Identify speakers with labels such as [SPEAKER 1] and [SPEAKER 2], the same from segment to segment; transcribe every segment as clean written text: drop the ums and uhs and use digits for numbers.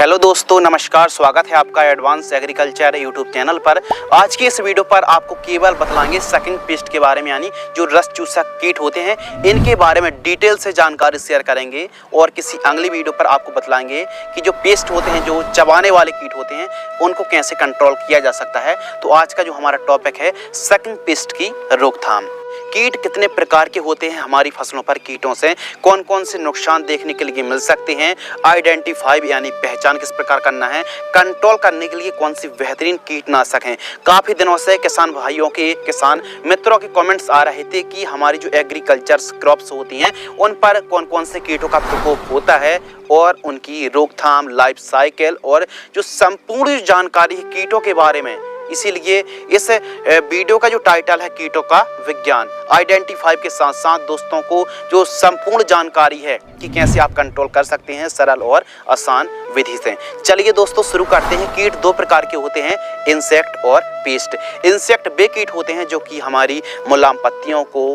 [SPEAKER 1] Hello दोस्तों, नमस्कार। स्वागत है आपका एडवांस एग्रीकल्चर यूट्यूब चैनल पर। आज की इस वीडियो पर आपको केवल बतलाएंगे सकिंग पेस्ट के बारे में, यानी जो रस चूसक कीट होते हैं इनके बारे में डिटेल से जानकारी शेयर करेंगे। और किसी अगली वीडियो पर आपको बतलाएंगे कि जो पेस्ट होते हैं, जो चबाने वाले कीट होते हैं, उनको कैसे कंट्रोल किया जा सकता है। तो आज का जो हमारा टॉपिक है सकिंग पेस्ट की रोकथाम। कीट कितने प्रकार के होते हैं, हमारी फसलों पर कीटों से कौन कौन से नुकसान देखने के लिए मिल सकते हैं, आइडेंटिफाई यानी पहचान किस प्रकार करना है, कंट्रोल करने के लिए कौन सी बेहतरीन कीटनाशक हैं। काफ़ी दिनों से किसान भाइयों के, किसान मित्रों के कमेंट्स आ रहे थे कि हमारी जो एग्रीकल्चर क्रॉप्स होती हैं उन पर कौन कौन से कीटों का प्रकोप होता है और उनकी रोकथाम, लाइफ साइकिल और जो संपूर्ण जानकारी है कीटों के बारे में। इसीलिए इस वीडियो का जो टाइटल है कीटों का विज्ञान, आइडेंटिफाई के साथ साथ दोस्तों को जो संपूर्ण जानकारी है कि कैसे आप कंट्रोल कर सकते हैं सरल और आसान विधि से। चलिए दोस्तों शुरू करते हैं। कीट दो प्रकार के होते हैं, इंसेक्ट और पेस्ट। इंसेक्ट वे कीट होते हैं जो कि हमारी मुलायम पत्तियों को,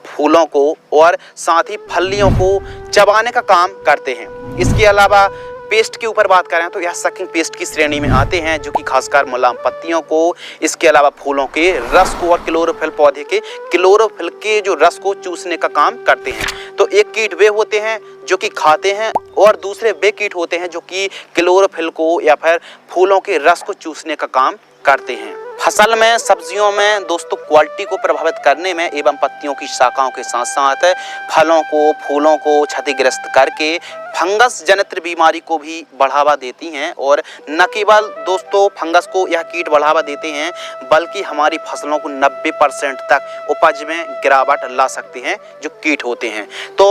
[SPEAKER 1] फूलों को और साथ ही फलियों को चबाने का काम करते हैं। इसके अलावा पेस्ट के ऊपर बात करें तो यह सकिंग पेस्ट की श्रेणी में आते हैं जो कि खासकर मुलायम पत्तियों को, इसके अलावा फूलों के रस को और क्लोरोफिल पौधे के क्लोरोफिल के जो रस को चूसने का काम करते हैं। तो एक कीट वे होते हैं जो कि खाते हैं और दूसरे वे कीट होते हैं जो कि क्लोरोफिल को या फिर फूलों के रस को चूसने का काम करते हैं। फसल में, सब्जियों में दोस्तों क्वालिटी को प्रभावित करने में एवं पत्तियों की शाखाओं के साथ साथ फलों को, फूलों को क्षतिग्रस्त करके फंगस जनित बीमारी को भी बढ़ावा देती हैं। और न केवल दोस्तों फंगस को यह कीट बढ़ावा देते हैं बल्कि हमारी फसलों को 90% तक उपज में गिरावट ला सकते हैं जो कीट होते हैं। तो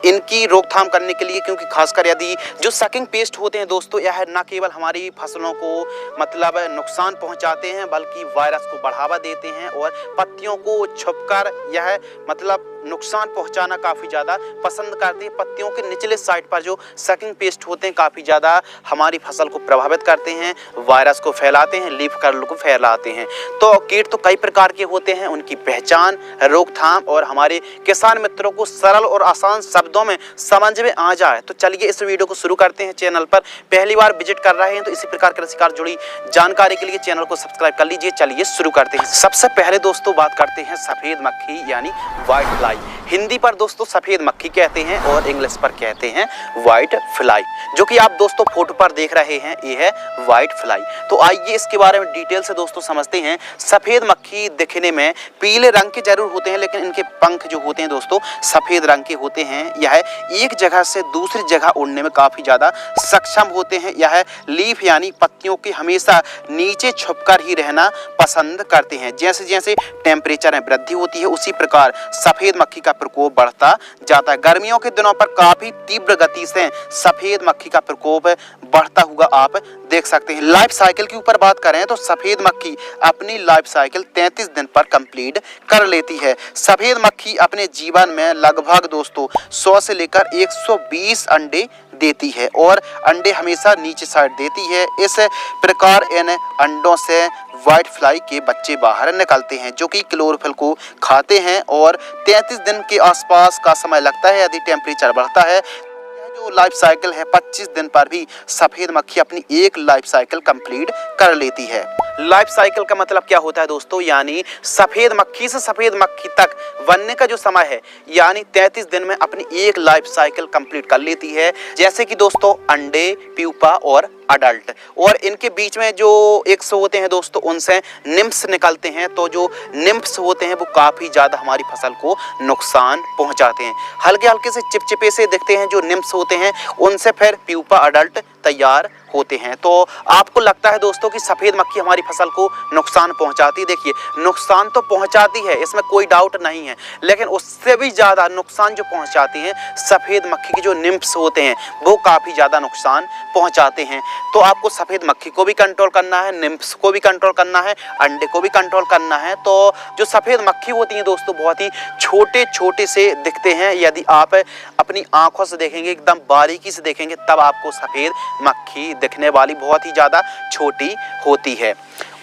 [SPEAKER 1] इनकी रोकथाम करने के लिए, क्योंकि खासकर यदि जो सकिंग पेस्ट होते हैं दोस्तों, यह न केवल हमारी फसलों को मतलब नुकसान पहुंचाते हैं बल्कि वायरस को बढ़ावा देते हैं और पत्तियों को छुपकर यह मतलब नुकसान पहुंचाना काफ़ी ज़्यादा पसंद करते हैं। पत्तियों के निचले साइड पर जो सकिंग पेस्ट होते हैं काफ़ी ज़्यादा हमारी फसल को प्रभावित करते हैं, वायरस को फैलाते हैं, लीफ कर्ल को फैलाते हैं। तो कीट तो कई प्रकार के होते हैं, उनकी पहचान, रोकथाम और हमारे किसान मित्रों को सरल और आसान शब्दों में समझ में आ जाए। तो चलिए इस वीडियो को शुरू करते हैं। चैनल पर पहली बार विजिट कर रहे हैं तो इसी प्रकार कृषि कार्य जुड़ी जानकारी के लिए चैनल को सब्सक्राइब कर लीजिए। चलिए शुरू करते हैं। सबसे पहले दोस्तों बात करते हैं सफेद मक्खी यानी व्हाइट फ्लाई। हिंदी पर दोस्तों सफेद मक्खी कहते हैं और इंग्लिश पर कहते हैं व्हाइट फ्लाई। जो कि आप दोस्तों फोटो पर देख रहे हैं, ये है व्हाइट फ्लाई। तो आइए इसके बारे में डिटेल से दोस्तों समझते हैं। सफेद मक्खी दिखने में पीले रंग के जरूर होते हैं लेकिन इनके पंख जो होते हैं दोस्तों सफेद रंग के होते हैं। यह एक जगह से दूसरी जगह उड़ने में काफी ज्यादा सक्षम होते हैं। यह लीफ यानी पत्तियों के हमेशा नीचे छुपकर ही रहना पसंद करते हैं। जैसे जैसे टेम्परेचर में वृद्धि होती है उसी प्रकार सफेद मक्खी का प्रकोप बढ़ता जाता है। गर्मियों के दिनों पर काफी तीव्र गति से सफेद मक्खी का प्रकोप बढ़ता हुआ आप देख सकते हैं। लाइफ साइकिल के ऊपर बात करें तो सफेद मक्खी अपनी लाइफ साइकिल 33 दिन पर कंप्लीट कर लेती है। सफेद मक्खी अपने जीवन में लगभग दोस्तों 100 से लेकर 120 अंडे देती है और अंडे हमेशा नीचे साइड देती है। इस प्रकार इन अंडों से व्हाइट फ्लाई के बच्चे बाहर निकलते हैं जो कि क्लोरोफिल को खाते हैं और 33 दिन के आसपास का समय लगता है। यदि टेम्परेचर बढ़ता है जो लाइफ साइकिल है 25 दिन पर भी सफेद मक्खी अपनी एक लाइफ साइकिल कंप्लीट कर लेती है। लाइफ साइकिल का मतलब क्या होता है दोस्तों, यानी सफेद मक्खी से सफेद मक्खी तक बनने का जो समय है यानी 33 दिन में अपनी एक लाइफ साइकिल कंप्लीट कर लेती है। जैसे कि दोस्तों अंडे, प्यूपा और अडल्ट, और इनके बीच में जो एग्स होते हैं दोस्तों उनसे निम्फ्स निकलते हैं। तो जो निम्फ्स होते हैं वो काफी ज्यादा हमारी फसल को नुकसान पहुंचाते हैं। हल्के हल्के से चिपचिपे से दिखते हैं जो निम्फ्स होते हैं, उनसे फिर प्यूपा अडल्ट तैयार होते हैं। तो आपको लगता है दोस्तों कि सफेद मक्खी हमारी फसल को नुकसान पहुंचाती, देखिए नुकसान तो पहुंचाती है, इसमें कोई डाउट नहीं है, लेकिन उससे भी ज्यादा नुकसान जो पहुंचाती है सफेद मक्खी के जो निम्फ्स होते हैं वो काफी ज्यादा नुकसान पहुंचाते हैं। तो आपको सफेद मक्खी को भी कंट्रोल करना है, निम्फ्स को भी कंट्रोल करना है, अंडे को भी कंट्रोल करना है। तो जो सफेद मक्खी होती है दोस्तों बहुत ही छोटे छोटे से दिखते हैं। यदि आप अपनी आंखों से देखेंगे, एकदम बारीकी से देखेंगे, तब आपको सफेद मक्खी दिखने वाली बहुत ही ज्यादा छोटी होती है।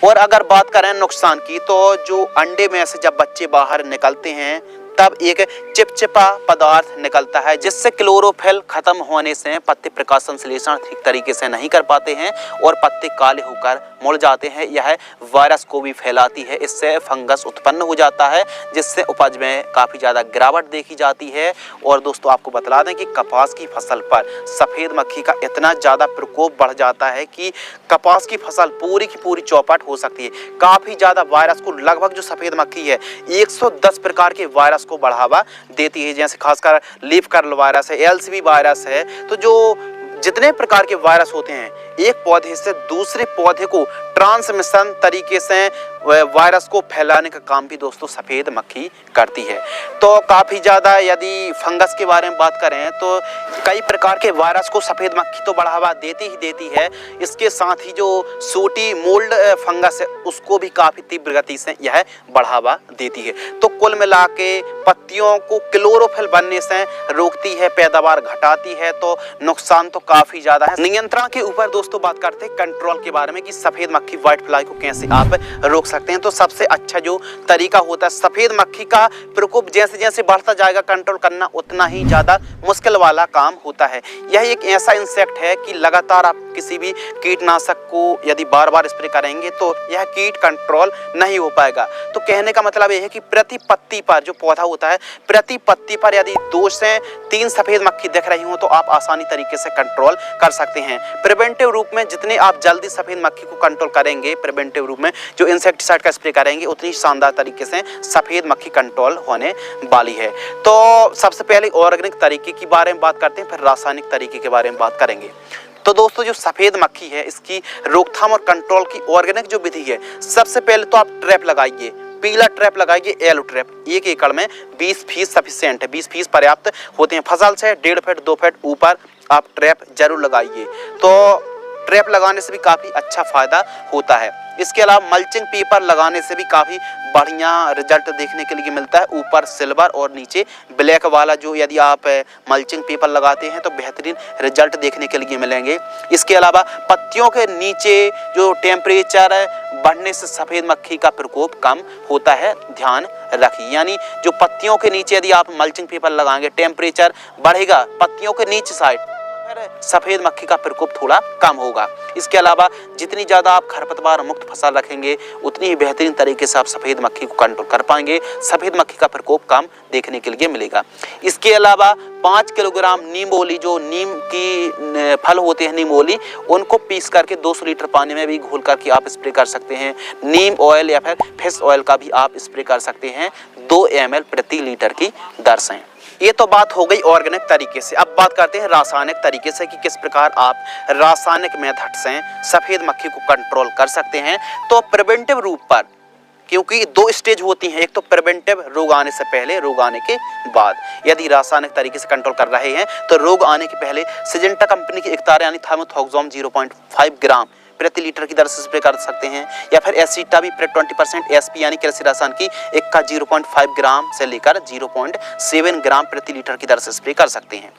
[SPEAKER 1] और अगर बात करें नुकसान की तो जो अंडे में से जब बच्चे बाहर निकलते हैं तब एक चिपचिपा पदार्थ निकलता है जिससे क्लोरोफिल खत्म होने से पत्ते प्रकाश संश्लेषण ठीक तरीके से नहीं कर पाते हैं और पत्ते काले होकर मुड़ जाते हैं। यह वायरस को भी फैलाती है, इससे फंगस उत्पन्न हो जाता है जिससे उपज में काफ़ी ज़्यादा गिरावट देखी जाती है। और दोस्तों आपको बता दें कि कपास की फसल पर सफ़ेद मक्खी का इतना ज़्यादा प्रकोप बढ़ जाता है कि कपास की फसल पूरी की पूरी चौपट हो सकती है। काफ़ी ज़्यादा वायरस को लगभग जो सफ़ेद मक्खी है 110 प्रकार के वायरस को बढ़ावा देती है, जैसे खासकर लीफ कर्ल वायरस है, एलसीवी वायरस है। तो जो जितने प्रकार के वायरस होते हैं एक पौधे से दूसरे पौधे को ट्रांसमिशन तरीके से वायरस को फैलाने का काम भी दोस्तों सफ़ेद मक्खी करती है। तो काफ़ी ज़्यादा यदि फंगस के बारे में बात करें तो कई प्रकार के वायरस को सफ़ेद मक्खी तो बढ़ावा देती ही देती है, इसके साथ ही जो सूटी मोल्ड फंगस है उसको भी काफ़ी तीव्र गति से यह बढ़ावा देती है। तो कुल मिला के पत्तियों को क्लोरोफिल बनने से रोकती है, पैदावार घटाती है, तो नुकसान तो काफ़ी ज़्यादा है। नियंत्रण के ऊपर दोस्तों बात करते हैं कंट्रोल के बारे में कि सफ़ेद मक्खी व्हाइट फ्लाई को कैसे आप रोक सकते हैं। तो सबसे अच्छा जो तरीका होता है सफ़ेद मक्खी का प्रकोप जैसे जैसे बढ़ता जाएगा कंट्रोल करना उतना ही ज़्यादा मुश्किल वाला काम होता है। यह एक ऐसा इंसेक्ट है कि लगातार आप किसी भी कीटनाशक को यदि बार बार स्प्रे करेंगे तो यह कीट कंट्रोल नहीं हो पाएगा। तो कहने का मतलब यह है कि प्रति पत्ती पर जो पौधा होता है प्रति पत्ती पर यदि 2 से 3 सफ़ेद मक्खी दिख रही हो तो आप आसानी तरीके से कंट्रोल कर सकते हैं। प्रिवेंटिव रूप में जितने आप जल्दी सफ़ेद मक्खी को कंट्रोल करेंगे, प्रिवेंटिव रूप में जो इंसेक्टिसाइड का स्प्रे करेंगे उतनी शानदार तरीके से सफ़ेद मक्खी कंट्रोल होने वाली है। तो सबसे पहले ऑर्गेनिक तरीके के बारे में बात करते हैं, फिर रासायनिक तरीके के बारे में बात करेंगे। तो दोस्तों जो सफ़ेद मक्खी है इसकी रोकथाम और कंट्रोल की ऑर्गेनिक जो विधि है, सबसे पहले तो आप ट्रैप लगाइए, पीला ट्रैप लगाइए, येलो ट्रैप। 1 एकड़ में 20 फीस सफिशिएंट है, 20 फीस पर्याप्त होते हैं। फसल से 1.5 फीट 2 फीट ऊपर आप ट्रैप जरूर लगाइए। तो ट्रैप लगाने से भी काफ़ी अच्छा फ़ायदा होता है। इसके अलावा मल्चिंग पेपर लगाने से भी काफ़ी बढ़िया रिजल्ट देखने के लिए मिलता है। ऊपर सिल्वर और नीचे ब्लैक वाला जो यदि आप मल्चिंग पेपर लगाते हैं तो बेहतरीन रिजल्ट देखने के लिए मिलेंगे। इसके अलावा पत्तियों के नीचे जो टेम्परेचर बढ़ने से सफ़ेद मक्खी का प्रकोप कम होता है, ध्यान रखिए। यानी जो पत्तियों के नीचे यदि आप मल्चिंग पेपर लगाएंगे टेम्परेचर बढ़ेगा पत्तियों के नीचे साइड, सफ़ेद मक्खी का प्रकोप थोड़ा कम होगा। इसके अलावा जितनी ज़्यादा आप खरपतवार मुक्त फसल रखेंगे उतनी ही बेहतरीन तरीके से आप सफ़ेद मक्खी को कंट्रोल कर पाएंगे, सफ़ेद मक्खी का प्रकोप कम देखने के लिए मिलेगा। इसके अलावा 5 किलोग्राम नीमोली, जो नीम की फल होते हैं नीमोली, उनको पीस करके 200 लीटर पानी में भी घोल करके आप स्प्रे कर सकते हैं। नीम ऑयल या फिर फिश ऑयल का भी आप स्प्रे कर सकते हैं 2 ml प्रति लीटर की दर से। ये तो बात हो गई ऑर्गेनिक तरीके से। अब बात करते हैं रासायनिक तरीके से कि किस प्रकार आप रासायनिक मेथड से सफ़ेद मक्खी को कंट्रोल कर सकते हैं। तो प्रिवेंटिव रूप पर, क्योंकि 2 स्टेज होती हैं, एक तो प्रिवेंटिव रोग आने से पहले, रोग आने के बाद। यदि रासायनिक तरीके से कंट्रोल कर रहे हैं तो रोग आने के पहले सिजेंटा कंपनी की एकतार यानी थाइमोथोक्सोम 0.5 ग्राम प्रति लीटर की दर से स्प्रे कर सकते हैं, या फिर एसिटा भी 20% एसपी यानी कृषि रसायन की एक का 0.5 ग्राम से लेकर 0.7 ग्राम प्रति लीटर की दर से स्प्रे कर सकते हैं।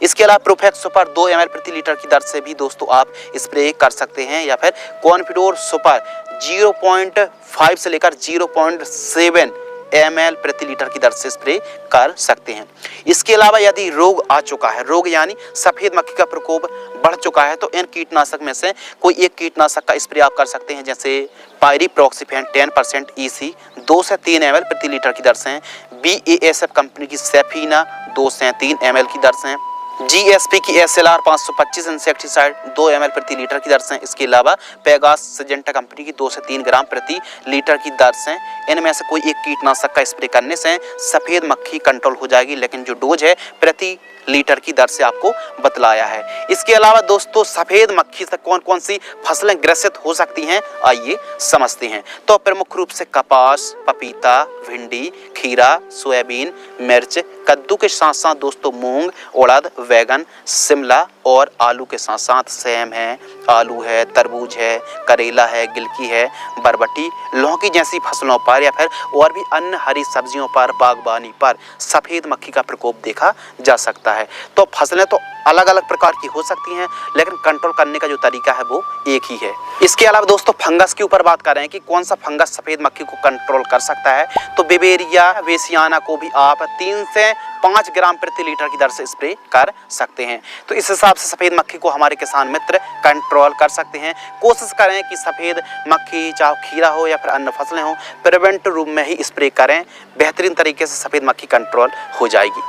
[SPEAKER 1] इसके अलावा प्रोफेक्स सुपर 2 ml प्रति लीटर की दर से भी दोस्तों आप स्प्रे कर सकते हैं, या फिर कॉन्फिडोर सुपर 0.5 से लेकर 0.7 ml प्रति लीटर की दर से स्प्रे कर सकते हैं। इसके अलावा यदि रोग आ चुका है, रोग यानी सफ़ेद मक्खी का प्रकोप बढ़ चुका है, तो इन कीटनाशक में से कोई एक कीटनाशक का स्प्रे आप कर सकते हैं, जैसे पायरीप्रॉक्सीफेन 10% EC 2 से 3 ml प्रति लीटर की दर से, BASF कंपनी की सेफीना 2 से 3 ml की दर से, GSP की SLR 525 इंसेक्टिसाइड 2 ml प्रति लीटर की दर से। इसके अलावा पेगास सिजेंटा कंपनी की 2 से 3 ग्राम प्रति लीटर की दर से। इनमें से कोई एक कीटनाशक का स्प्रे करने से सफ़ेद मक्खी कंट्रोल हो जाएगी, लेकिन जो डोज है प्रति लीटर की दर से आपको बतलाया है। इसके अलावा दोस्तों सफ़ेद मक्खी से कौन कौन सी फसलें ग्रसित हो सकती हैं, आइए समझते हैं। तो प्रमुख रूप से कपास, पपीता, भिंडी, खीरा, सोयाबीन, मिर्च, कद्दू के साथ साथ दोस्तों मूंग, उड़द, वैगन, शिमला और आलू के साथ साथ सेम है, आलू है, तरबूज है, करेला है, गिलकी है, बरबटी, लौकी जैसी फसलों पर या फिर और भी अन्य हरी सब्जियों पर, बागबानी पर सफ़ेद मक्खी का प्रकोप देखा जा सकता है। तो फसलें तो अलग अलग प्रकार की हो सकती हैं, लेकिन कंट्रोल करने का जो तरीका है वो एक ही है। इसके अलावा दोस्तों फंगस के ऊपर बात कर रहे हैं कि कौन सा फंगस सफ़ेद मक्खी को कंट्रोल कर सकता है, तो बेवेरिया वेसियाना को भी आप 3 से 5 ग्राम प्रति लीटर की दर से स्प्रे कर सकते हैं। तो इस हिसाब से सफ़ेद मक्खी को हमारे किसान मित्र कंट्रोल कर सकते हैं। कोशिश करें कि सफ़ेद मक्खी चाहे खीरा हो या फिर अन्य फसलें हो, प्रिवेंटिव रूप में ही स्प्रे करें, बेहतरीन तरीके से सफ़ेद मक्खी कंट्रोल हो जाएगी।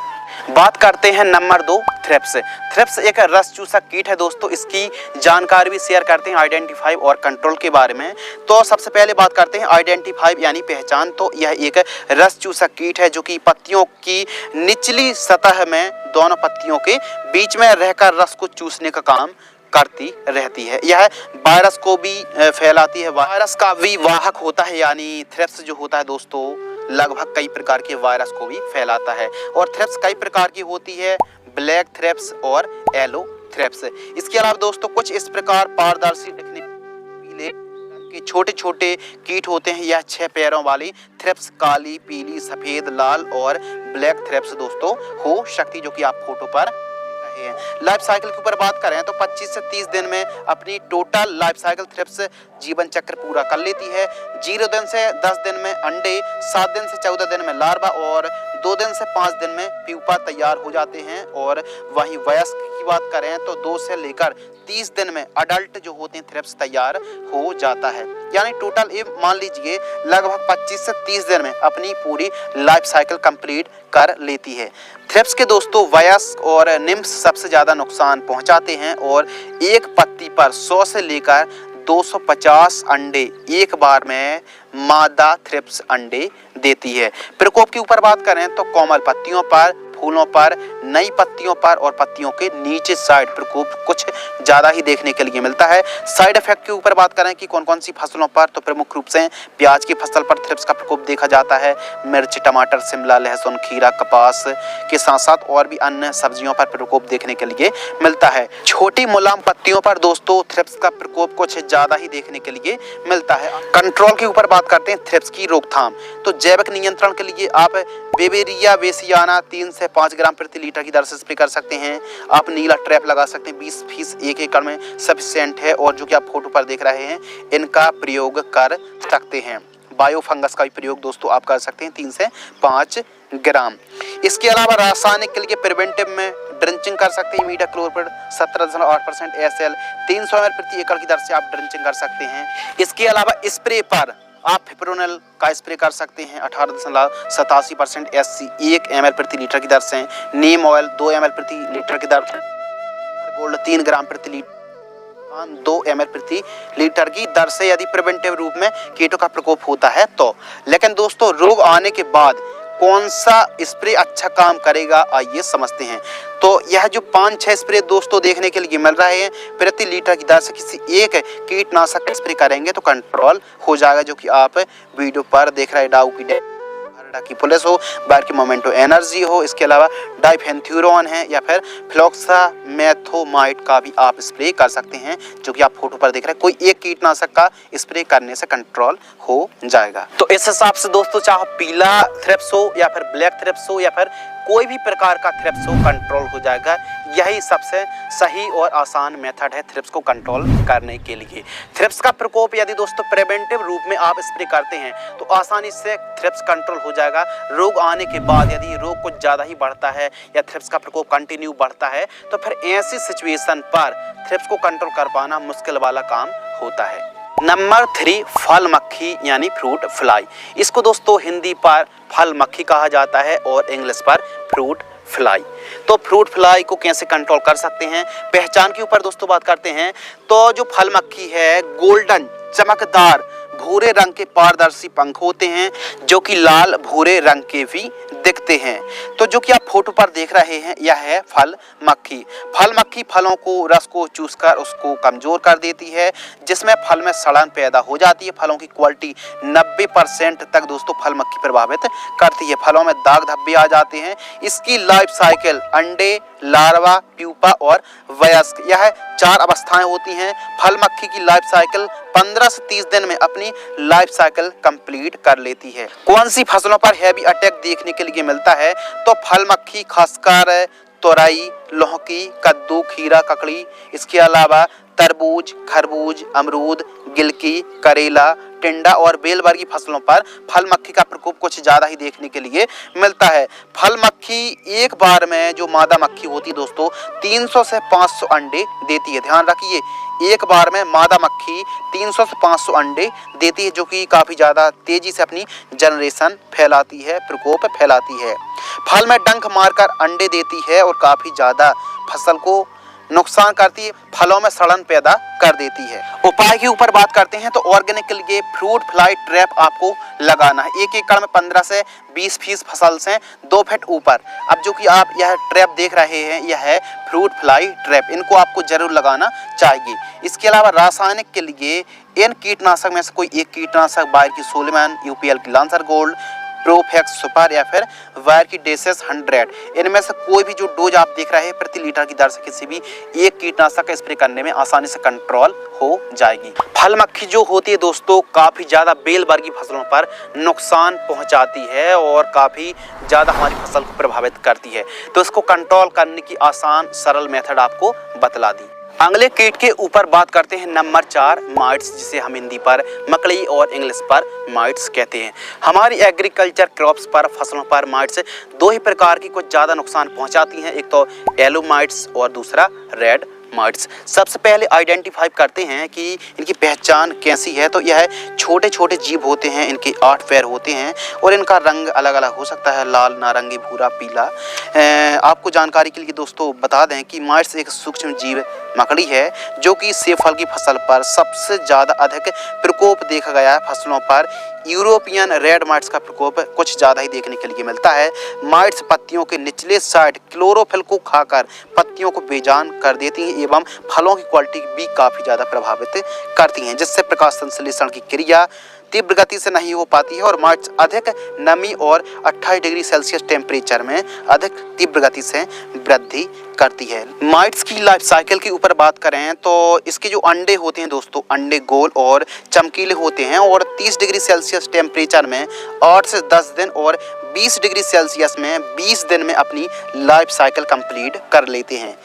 [SPEAKER 1] बात करते हैं नंबर 2, थ्रिप्स। थ्रिप्स एक रस चूसक कीट है दोस्तों, इसकी जानकारी भी शेयर करते हैं आइडेंटिफाई और कंट्रोल के बारे में। तो सबसे पहले बात करते हैं आइडेंटिफाई यानी पहचान। तो यह एक रस चूसक कीट है जो कि पत्तियों की निचली सतह में दोनों पत्तियों के बीच में रहकर रस को चूसने का काम करती रहती है। यह वायरस को भी फैलाती है, वायरस का भी वाहक होता है, यानी थ्रिप्स जो होता है दोस्तों लगभग कई प्रकार के वायरस को भी फैलाता है। और थ्रिप्स कई प्रकार की होती है, ब्लैक थ्रिप्स और येलो थ्रिप्स। इसके अलावा दोस्तों कुछ इस प्रकार पारदर्शी दिखने पीले रंग के छोटे छोटे कीट होते हैं। यह 6 पैरों वाली थ्रिप्स काली, पीली, सफेद, लाल और ब्लैक थ्रिप्स दोस्तों हो सकती, जो कि आप फोटो पर लाइफ साइकिल के ऊपर बात करें तो 25 से 30 दिन में अपनी टोटल लाइफ साइकिल थ्रिप्स जीवन चक्र पूरा कर लेती है। 0 दिन से 10 दिन में अंडे, 7 दिन से 14 दिन में लार्वा और 2 दिन से 5 दिन में प्यूपा तैयार हो जाते हैं। और वहीं वयस्क की बात करें तो 2 से लेकर 30 दिन में अडल्ट जो होते हैं थ्रिप्स तैयार हो जाता है। यानी टोटल ये मान लीजिए लगभग 25 से 30 दिन में अपनी पूरी लाइफ साइकिल कंप्लीट कर लेती है। थ्रिप्स के दोस्तों वयस्क और निम्स सबसे ज़्यादा नुकसान पहुंचाते हैं और एक पत्ती पर 100 से लेकर 250 अंडे एक बार में मादा थ्रिप्स अंडे देती है। प्रकोप के ऊपर बात करें तो कोमल पत्तियों पर, फूलों पर, नई पत्तियों पर और पत्तियों के नीचे साइड प्रकोप कुछ ज़्यादा ही देखने के लिए मिलता है। साइड इफेक्ट के ऊपर बात करें कि कौन कौन सी फसलों पर, तो प्रमुख रूप से प्याज की फसल पर थ्रिप्स का प्रकोप देखा जाता है। मिर्च, टमाटर, शिमला, लहसुन, खीरा, कपास के साथ साथ और भी अन्य सब्जियों पर प्रकोप देखने के लिए मिलता है। छोटी मुलायम पत्तियों पर दोस्तों थ्रिप्स का प्रकोप कुछ ज़्यादा ही देखने के लिए मिलता है। कंट्रोल के ऊपर बात करते हैं थ्रिप्स की रोकथाम। तो जैविक नियंत्रण के लिए आप बेवेरिया वेसियाना 3 से 5 ग्राम प्रति लीटर की दर से स्प्रे कर सकते हैं। आप नीला ट्रैप लगा सकते हैं, 20 फीस 1 एकड़ में सफिशिएंट है। और जो कि आप फोटो पर देख रहे हैं इनका प्रयोग कर सकते हैं। बायो फंगस का भी प्रयोग दोस्तों आप कर सकते हैं 3 से 5 ग्राम। इसके अलावा रासायनिक के लिए प्रिवेंटिव में ड्रिंचिंग कर सकते हैं। मीडिया क्लोरपेड 17.8% SL 300 ml प्रति एकड़ की दर से आप ड्रिंचिंग कर सकते हैं। इसके अलावा स्प्रे पर आप फिप्रोनिल का स्प्रे कर सकते हैं 18.87% SC 1 ml प्रति लीटर की दर से। नीम ऑयल 2 ml प्रति लीटर की दर से। गोल्ड 3 ग्राम प्रति लीटर 2 ml प्रति लीटर की दर से यदि प्रिवेंटिव रूप में कीटों का प्रकोप होता है तो। लेकिन दोस्तों रोग आने के बाद कौन सा स्प्रे अच्छा काम करेगा आइए समझते हैं। तो यह जो 5-6 स्प्रे दोस्तों देखने के लिए मिल रहे हैं प्रति लीटर की दर से किसी एक कीटनाशक स्प्रे करेंगे तो कंट्रोल हो जाएगा, जो कि आप वीडियो पर देख रहे हैं। डाउ की पुलिस हो, बार की मोमेंटो एनर्जी हो, इसके अलावा डाइफेंथ्यूरॉन है या फिर फ्लॉक्सामेथोमाइड का भी आप स्प्रे कर सकते हैं, जो कि आप फोटो पर देख रहे हैं। कोई एक कीटनाशक का स्प्रे करने से कंट्रोल हो जाएगा। तो इस हिसाब से दोस्तों चाहे पीला थ्रिप्स हो या फिर ब्लैक थ्रिप्स हो या फिर कोई भी प्रकार का थ्रिप्स हो कंट्रोल हो जाएगा। यही सबसे सही और आसान मेथड है थ्रिप्स को कंट्रोल करने के लिए। थ्रिप्स का प्रकोप यदि दोस्तों प्रिवेंटिव रूप में आप स्प्रे करते हैं तो आसानी से थ्रिप्स कंट्रोल हो जाएगा। रोग आने के बाद यदि रोग कुछ ज़्यादा ही बढ़ता है या थ्रिप्स का प्रकोप कंटिन्यू बढ़ता है तो फिर ऐसी सिचुएशन पर थ्रिप्स को कंट्रोल कर पाना मुश्किल वाला काम होता है। नंबर 3 फल मक्खी यानी फ्रूट फ्लाई। इसको दोस्तों हिंदी पर फल मक्खी कहा जाता है और इंग्लिश पर फ्रूट फ्लाई। तो फ्रूट फ्लाई को कैसे कंट्रोल कर सकते हैं, पहचान के ऊपर दोस्तों बात करते हैं। तो जो फल मक्खी है गोल्डन चमकदार भूरे रंग के पारदर्शी पंख होते हैं जो कि लाल भूरे रंग के भी दिखते हैं। तो जो कि आप फोटो पर देख रहे हैं यह है फल मक्खी। फल मक्खी फलों को रस को चूसकर उसको कमजोर कर देती है, जिसमें फल में सड़न पैदा हो जाती है। फलों की क्वालिटी 90% तक दोस्तों फल मक्खी प्रभावित करती है। फलों में दाग धब्बे आ जाते हैं। इसकी लाइफ साइकिल अंडे, लार्वा, प्यूपा और वयस्क, यह 4 अवस्थाएं होती हैं। फल मक्खी की लाइफ साइकिल 15 से 30 दिन में अपनी लाइफ साइकिल कंप्लीट कर लेती है। कौन सी फसलों पर हैवी अटैक देखने के लिए मिलता है? तो फल मक्खी खासकर तोरई, लौकी, कद्दू, खीरा, ककड़ी, इसके अलावा तरबूज, खरबूज, अमरूद, गिलकी, करेला, टिंडा और बेल वर्गीय फसलों पर फल मक्खी का प्रकोप कुछ ज्यादा ही देखने के लिए मिलता है। फल मक्खी एक बार में जो मादा मक्खी होती है दोस्तों 300 से 500 अंडे देती है। ध्यान रखिए, एक बार में मादा मक्खी 300 से 500 अंडे देती है, जो कि काफी ज्यादा तेजी से अपनी जनरेशन फैलाती है, प्रकोप फैलाती है। फल में डंक मारकर अंडे देती है और काफी ज्यादा फसल को नुकसान करती है, फलों में सड़न पैदा कर देती है। उपाय के ऊपर बात करते हैं तो ऑर्गेनिक के लिए फ्रूट फ्लाई ट्रैप आपको लगाना है। 1 एकड़ में 15 से 20 फीस फसल से 2 फीट ऊपर। अब जो कि आप यह ट्रैप देख रहे हैं यह है फ्रूट फ्लाई ट्रैप, इनको आपको जरूर लगाना चाहिए। इसके अलावा रासायनिक के लिए इन कीटनाशक में से कोई एक कीटनाशक बायर की सोलेमन, यूपीएल की लांसर गोल्ड, प्रोफेक्स सुपर या फिर वायर की डेसेस 100, इनमें से कोई भी जो डोज आप देख रहे हैं प्रति लीटर की दर से किसी भी एक कीटनाशक का स्प्रे करने में आसानी से कंट्रोल हो जाएगी। फल मक्खी जो होती है दोस्तों काफी ज्यादा बेल वर्गीय फसलों पर नुकसान पहुंचाती है और काफी ज्यादा हमारी फसल को प्रभावित करती है। तो इसको कंट्रोल करने की आसान सरल मेथड आपको बतला दी। अगले कीट के ऊपर बात करते हैं नंबर 4 माइट्स, जिसे हम हिंदी पर मकड़ी और इंग्लिश पर माइट्स कहते हैं। हमारी एग्रीकल्चर क्रॉप्स पर फसलों पर माइट्स 2 ही प्रकार की कुछ ज़्यादा नुकसान पहुंचाती हैं, एक तो येलो माइट्स और दूसरा रेड माइट्स। सबसे पहले आइडेंटिफाई करते हैं कि इनकी पहचान कैसी है। तो यह छोटे छोटे जीव होते हैं, इनके 8 पैर होते हैं और इनका रंग अलग अलग हो सकता है, लाल, नारंगी, भूरा, पीला। आपको जानकारी के लिए दोस्तों बता दें कि माइट्स एक सूक्ष्म जीव मकड़ी है जो कि सेब फल की फसल पर सबसे ज़्यादा अधिक प्रकोप देखा गया है। फसलों पर यूरोपियन रेड माइट्स का प्रकोप कुछ ज़्यादा ही देखने के लिए मिलता है। माइट्स पत्तियों के निचले साइड क्लोरोफिल को खाकर पत्तियों को बेजान कर देती हैं एवं फलों की क्वालिटी भी काफ़ी ज़्यादा प्रभावित करती हैं, जिससे प्रकाश संश्लेषण की क्रिया तीव्र गति से नहीं हो पाती है और माइट्स अधिक नमी और 28 डिग्री सेल्सियस टेम्परेचर में अधिक तीव्र गति से वृद्धि करती है। माइट्स की लाइफ साइकिल के ऊपर बात करें तो इसके जो अंडे होते हैं दोस्तों, अंडे गोल और चमकीले होते हैं और 30 डिग्री सेल्सियस टेम्परेचर में 8 से 10 दिन और 20 डिग्री सेल्सियस में 20 दिन में अपनी लाइफ साइकिल कंप्लीट कर लेते हैं।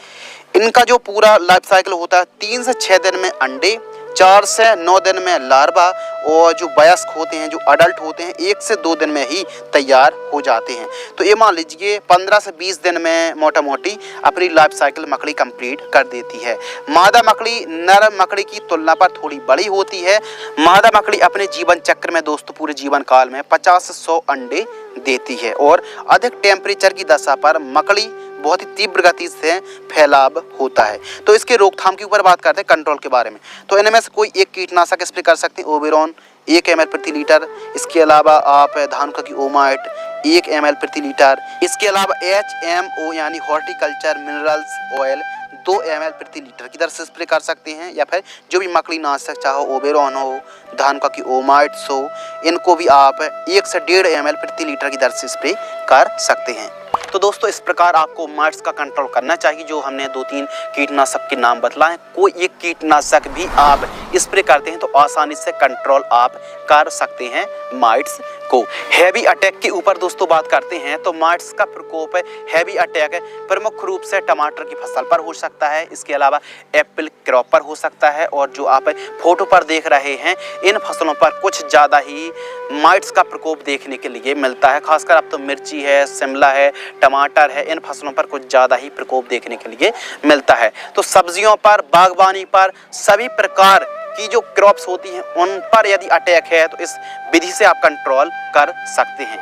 [SPEAKER 1] इनका जो पूरा लाइफ साइकिल होता है 3 से 6 दिन में अंडे, 4 से 9 दिन में लार्वा और जो वयस्क होते हैं, जो अडल्ट होते हैं 1 से 2 दिन में ही तैयार हो जाते हैं। तो ये मान लीजिए 15 से 20 दिन में मोटा मोटी अपनी लाइफ साइकिल मकड़ी कंप्लीट कर देती है। मादा मकड़ी नर मकड़ी की तुलना पर थोड़ी बड़ी होती है। मादा मकड़ी अपने जीवन चक्र में दोस्तों पूरे जीवन काल में 50 से 100 अंडे देती है और अधिक टेम्परेचर की दशा पर मकड़ी बहुत ही तीव्र गति से फैलाव होता है। तो इसके रोकथाम के ऊपर बात करते हैं, कंट्रोल के बारे में। तो इनमें से कोई एक कीटनाशक स्प्रे कर सकते हैं, ओबेरॉन 1 ml प्रति लीटर। इसके अलावा आप धानुका की ओमाइट 1 ml प्रति लीटर। इसके अलावा HMO यानी हॉर्टिकल्चर मिनरल्स ऑयल 2 ml प्रति लीटर की दर से स्प्रे कर सकते हैं, या फिर जो भी मकड़ी नाशक चाहो ओबेरॉन हो, धानुका की ओमाइट्स हो, इनको भी आप 1 से 1.5 ml प्रति लीटर की दर से स्प्रे कर सकते हैं। तो दोस्तों इस प्रकार आपको माइट्स का कंट्रोल करना चाहिए। जो हमने 2-3 कीटनाशक के नाम बतलाए, कोई एक कीटनाशक भी आप स्प्रे करते हैं तो आसानी से कंट्रोल आप कर सकते हैं माइट्स को। हैवी अटैक के ऊपर दोस्तों बात करते हैं तो माइट्स का प्रकोप हैवी अटैक प्रमुख रूप से टमाटर की फसल पर हो सकता है, इसके अलावा एप्पल क्रॉप पर हो सकता है और जो आप फोटो पर देख रहे हैं इन फसलों पर कुछ ज़्यादा ही माइट्स का प्रकोप देखने के लिए मिलता है। खासकर अब तो मिर्ची है, शिमला है, टमाटर है, इन फसलों पर कुछ ज़्यादा ही प्रकोप देखने के लिए मिलता है। तो सब्जियों पर, बागवानी पर, सभी प्रकार की जो क्रॉप्स होती हैं उन पर यदि अटैक है तो इस विधि से आप कंट्रोल कर सकते हैं।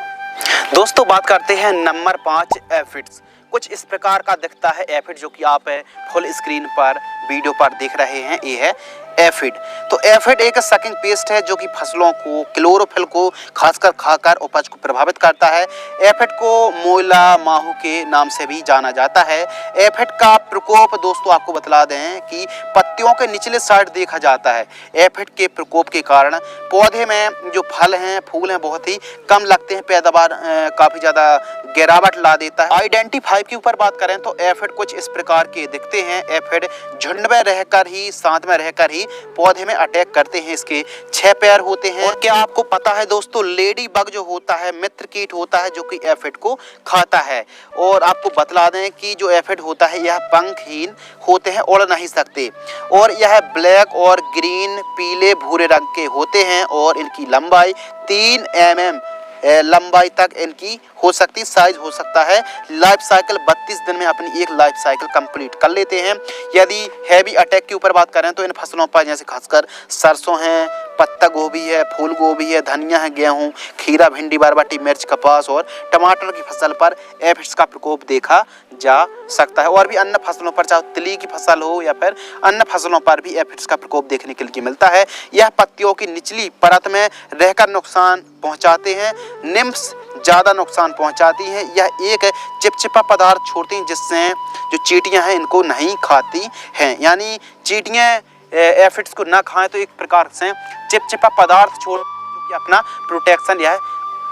[SPEAKER 1] दोस्तों बात करते हैं नंबर 5 एफिड्स। कुछ इस प्रकार का दिखता है एफिड, जो कि आप फुल स्क्रीन पर वीडियो पर देख रहे हैं ये है एफिड। तो एफिड एक सकिंग पेस्ट है जो कि फसलों को, क्लोरोफिल को खासकर खाकर उपज को प्रभावित करता है। एफिड को मोइला माहू के नाम से भी जाना जाता है। एफिड का प्रकोप दोस्तों आपको बतला दें कि पत्तियों के निचले साइड देखा जाता है। एफिड के प्रकोप के कारण पौधे में जो फल हैं, फूल हैं, बहुत ही कम लगते हैं, पैदावार काफ़ी ज़्यादा गिरावट ला देता है। आइडेंटिफाई के ऊपर बात करें तो एफिड कुछ इस प्रकार के दिखते हैं। एफिड झुंड में रहकर ही, साथ में रहकर ही पौधे में अटैक करते हैं। इसके 6 पैर होते हैं। और क्या आपको पता है दोस्तों, लेडी बग जो होता है मित्र कीट होता है जो कि एफिड को खाता है। और आपको बतला दें कि जो एफिड होता है यह पंखहीन होते हैं, उड़ नहीं सकते और यह ब्लैक और ग्रीन, पीले भूरे रंग के होते हैं और इनकी लंबाई 3 mm लंबाई तक इनकी हो सकती, साइज हो सकता है। लाइफ साइकिल 32 दिन में अपनी एक लाइफ साइकिल कंप्लीट कर लेते हैं। यदि हैवी अटैक के ऊपर बात करें तो इन फसलों पर जैसे खासकर सरसों है, पत्ता गोभी है, फूल गोभी है, धनिया है, गेहूं, खीरा, भिंडी, बरबटी, मिर्च, कपास और टमाटर की फसल पर एफिड्स का प्रकोप देखा जा सकता है। और भी अन्य फसलों पर, चाहे तिली की फसल हो या फिर अन्य फसलों पर भी एफिड्स का प्रकोप देखने के लिए मिलता है। यह पत्तियों की निचली परत में रहकर नुकसान पहुंचाते हैं। निम्फ्स ज़्यादा नुकसान पहुंचाती है। यह एक चिपचिपा पदार्थ छोड़ती हैं जिससे जो चींटियां हैं इनको नहीं खाती हैं, यानी चींटियां एफिड्स को ना खाएं तो एक प्रकार से चिपचिपा पदार्थ छोड़ जो कि अपना प्रोटेक्शन यह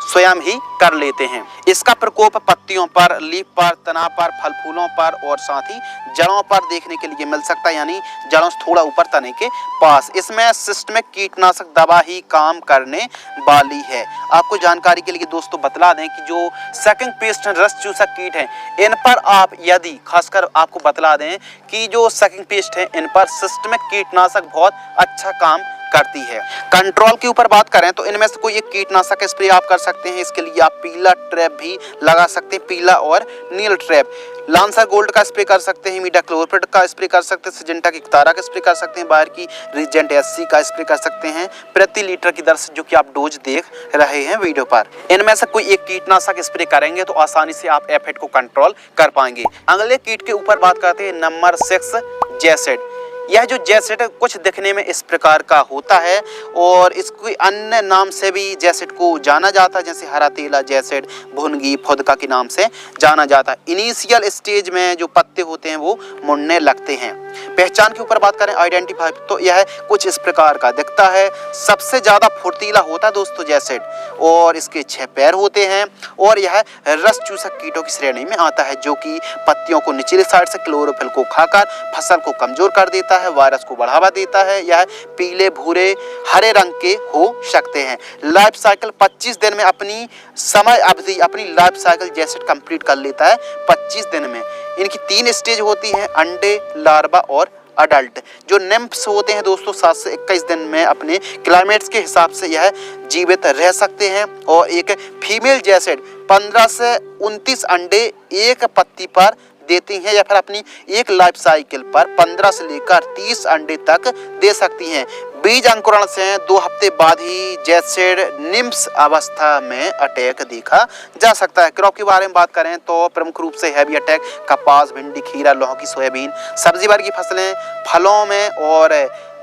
[SPEAKER 1] स्वयं ही कर लेते हैं। इसका प्रकोप पत्तियों पर, लीफ पर, तना पर, फल फूलों पर और साथ ही जड़ों पर देखने के लिए मिल सकता है, यानी जड़ों से थोड़ा ऊपर तने के पास। इसमें सिस्टमिक कीटनाशक दवा ही काम करने वाली है। आपको जानकारी के लिए दोस्तों बतला दें कि जो सकिंग पेस्ट रस चूसक कीट हैं, इन पर आप यदि खासकर आपको बतला दें कि जो सकिंग पेस्ट है इन पर सिस्टमिक कीटनाशक बहुत अच्छा काम करती है। कंट्रोल के ऊपर बात करें तो इनमें से कोई एक कीटनाशक स्प्रे आप कर सकते हैं। इसके लिए आप पीला ट्रैप भी लगा सकते हैं, पीला और नील ट्रैप। लांसर गोल्ड का स्प्रे कर सकते हैं, मीडाक्लोप्रिड का स्प्रे कर सकते हैं, सिजेंटा की तारा का स्प्रे कर सकते हैं, बाहर की रीजेंट SC का स्प्रे कर सकते हैं प्रति लीटर की दर से, जो कि आप डोज देख रहे हैं वीडियो पर। इनमें से कोई एक कीटनाशक स्प्रे करेंगे तो आसानी से आप एफिड को कंट्रोल कर पाएंगे। अगले कीट के ऊपर बात करते हैं नंबर 6 जैसिड। यह जो जैसिड कुछ दिखने में इस प्रकार का होता है और इसको अन्य नाम से भी जैसिड को जाना जाता है, जैसे हरा तेला जैसिड, भुनगी, फुदका के नाम से जाना जाता है। इनिशियल स्टेज में जो पत्ते होते हैं वो मुड़ने लगते हैं। पहचान के ऊपर बात करें, आइडेंटिफाई, तो यह कुछ इस प्रकार का दिखता है। सबसे ज्यादा फुर्तीला होता है दोस्तों जैसिड और इसके 6 पैर होते हैं और यह रस चूसक कीटों की श्रेणी में आता है जो कि पत्तियों को निचले साइड से क्लोरोफिल को खाकर फसल को कमजोर कर देता है, वायरस को बढ़ावा देता है। यह पीले, भूरे, हरे रंग के हो सकते हैं। लाइफ साइकिल 25 दिन में अपनी समय अवधि, अपनी लाइफ साइकिल जैसिड कंप्लीट कर लेता है 25 दिन में। इनकी 3 स्टेज होती हैं, अंडे, लार्वा और अडल्ट। जो निम्फ्स होते हैं दोस्तों 7 से 21 दिन में अपने क्लाइमेट्स के हिसाब से यह जीवित रह सकते हैं। और एक फीमेल जैसिड 15 से 29 अंडे एक पत्ती पर देती हैं या फिर अपनी एक लाइफ साइकिल पर 15 से लेकर 30 अंडे तक दे सकती हैं। बीज अंकुरण से 2 हफ्ते बाद ही जैसिड निम्स अवस्था में अटैक देखा जा सकता है। क्रॉप के बारे में बात करें तो प्रमुख रूप से हैवी अटैक कपास, भिंडी, खीरा, लौकी, सोयाबीन, सब्जी वर्ग की फसलें, फलों में और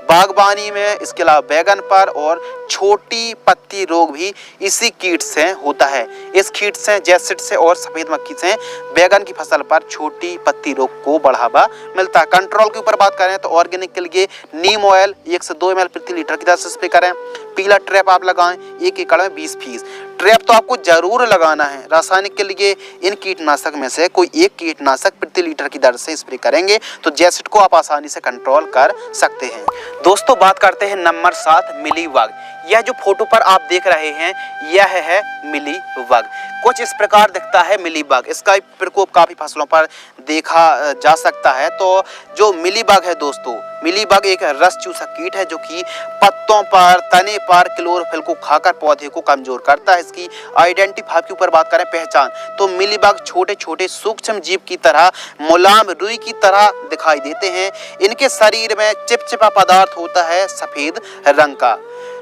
[SPEAKER 1] बागवानी में, इसके अलावा बैगन पर और छोटी पत्ती रोग भी इसी कीट से होता है। इस कीट से, जैसिड से और सफेद मक्खी से बैगन की फसल पर छोटी पत्ती रोग को बढ़ावा मिलता है। कंट्रोल के ऊपर बात करें तो ऑर्गेनिक के लिए नीम ऑयल 1 से 2 ml प्रति लीटर की दर से स्प्रे करें। पीला ट्रैप आप लगाएं 1 एकड़ में 20 फीस। ट्रैप तो आपको जरूर लगाना है। रासायनिक के लिए इन कीटनाशक में से कोई एक कीटनाशक प्रति लीटर की दर से स्प्रे करेंगे तो जैसिड को आप आसानी से कंट्रोल कर सकते हैं। दोस्तों बात करते हैं नंबर 7 मिलीबग। यह जो फोटो पर आप देख रहे हैं यह है मिलीबग। कुछ इस प्रकार दिखता है मिलीबग। इसका प्रकोप काफी फसलों पर देखा जा सकता है। तो जो मिलीबग है दोस्तों, मिलीबग एक रस चूसक कीट है जो कि पत्तों पर, तने पर क्लोरोफिल को खाकर पौधे को कमजोर करता है। इसकी आइडेंटिफाई के ऊपर बात करें, पहचान, तो मिलीबग छोटे छोटे सूक्ष्म जीव की तरह, मुलायम रुई की तरह दिखाई देते हैं। इनके शरीर में चिपचिपा पदार्थ होता है सफेद रंग का।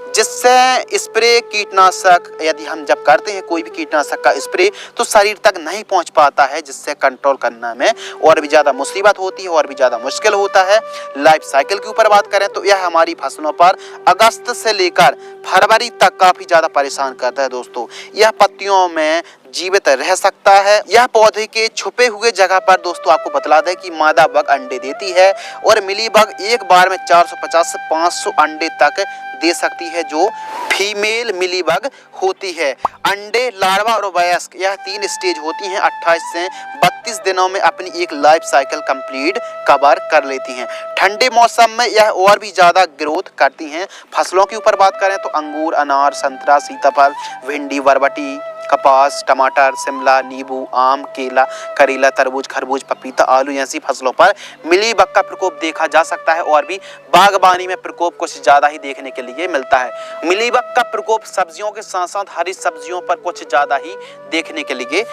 [SPEAKER 1] जिससे स्प्रे कीटनाशक यदि हम जब करते हैं कोई भी कीटनाशक का स्प्रे तो शरीर तक नहीं पहुंच पाता है, जिससे कंट्रोल करना में और भी ज़्यादा मुसीबत होती है और भी ज़्यादा मुश्किल होता है। लाइफ साइकिल के ऊपर बात करें तो यह हमारी फसलों पर अगस्त से लेकर फरवरी तक काफ़ी ज़्यादा परेशान करता है दोस्तों। यह पत्तियों में जीवित रह सकता है। यह पौधे के छुपे हुए जगह पर दोस्तों आपको बतला दें कि मादा बग अंडे देती है और मिली बग एक बार में 450 से 500 अंडे तक दे सकती है, जो फीमेल मिली बग होती है। अंडे, लार्वा और वयस्क यह 3 स्टेज होती हैं। 28 से 32 दिनों में अपनी एक लाइफ साइकिल कंप्लीट कवर कर लेती हैं। ठंडे मौसम में यह और भी ज़्यादा ग्रोथ करती हैं। फसलों के ऊपर बात करें तो अंगूर, अनार, संतरा, सीताफल, भिंडी, बरबटी, कपास, टमाटर, शिमला, नींबू, आम, केला, करेला, तरबूज, खरबूज, पपीता, आलू जैसी फसलों पर मिली बग का प्रकोप देखा जा सकता है और भी बागबानी में प्रकोप कुछ ज़्यादा ही देखने के लिए मिलता है। मिली बग का प्रकोप सब्जियों के साथ साथ हरी सब्जियों पर कुछ ज़्यादा ही देखने के लिए।